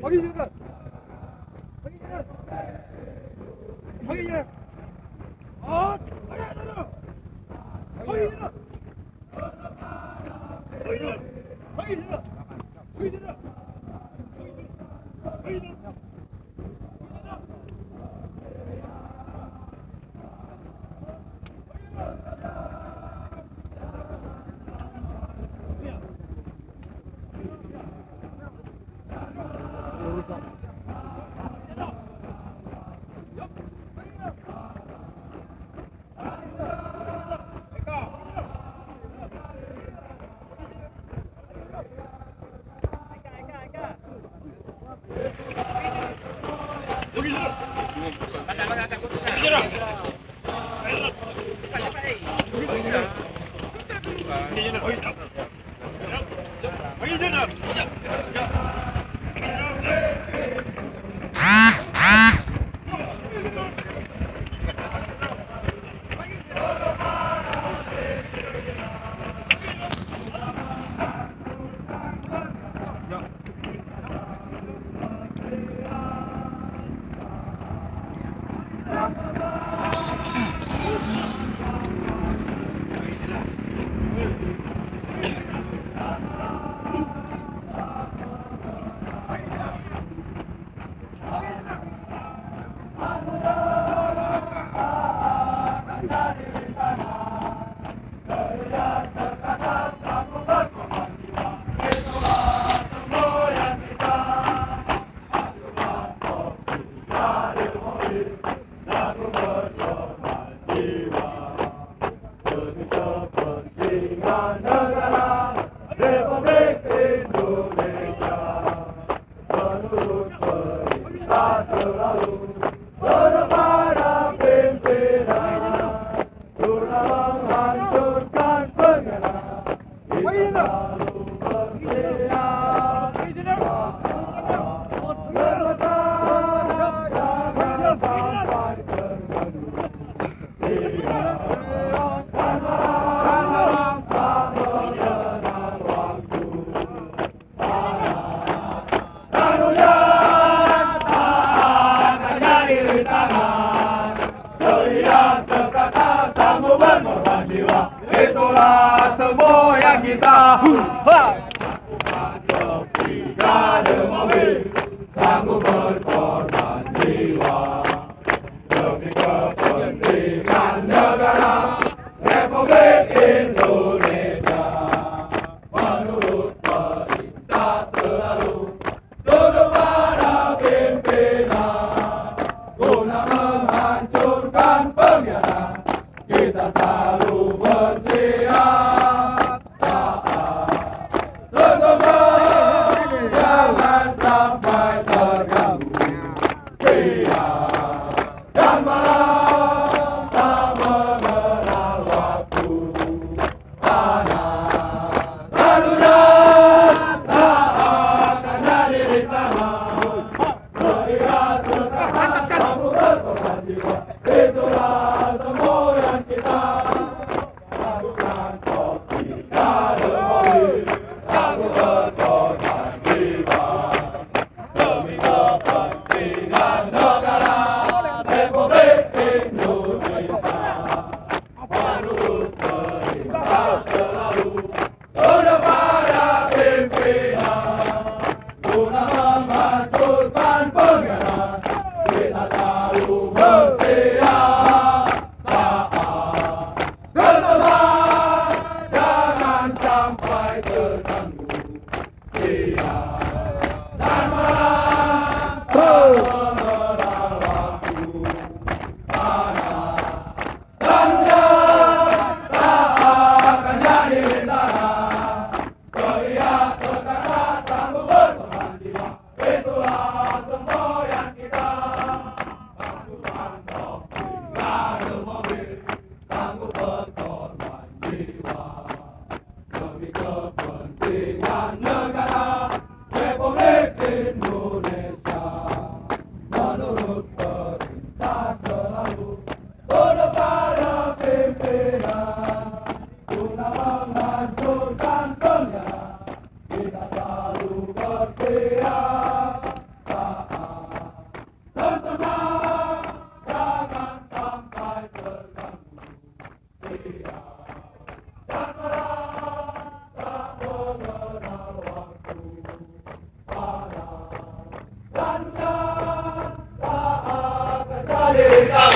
Pagi-jalan. Pagi-jalan. Pagi-jalan. Oh, pagi-jalan. Pagi-jalan. Pagi-jalan. Pagi-jalan. Pagi-jalan. Pagi-jalan. Itulah semboyan kita. Tiga mobil sanggup berkorban jiwa demi kepentingan negara Republik Indonesia. Menurut perintah selalu tunduk pada pimpinan, guna menghancurkan pengkhianat kita selalu bersiap saat sentosa jangan sampai terganggu. Siang dan malam tak mengenal waktu, panas dan hujan tak akan jadi rintangan. Melihat sekarang kamu berkorban jiwa, itulah semboyan kita. Lakukan kopi dan mobil, aku berkorban jiwa demi kepentingan negara Republik Indonesia. Menurut perintah selalu tunduk pada pimpinan, guna menghancurkan pengkhianat kita selalu bersiap saat sentosa jangan sampai terganggu. Siang dan malam tak mengenal waktu, panas dan hujan tak akan jadi rintangan. Melihat sekarang sanggup berkorban jiwa, itulah semboyan kita. Pasukan America.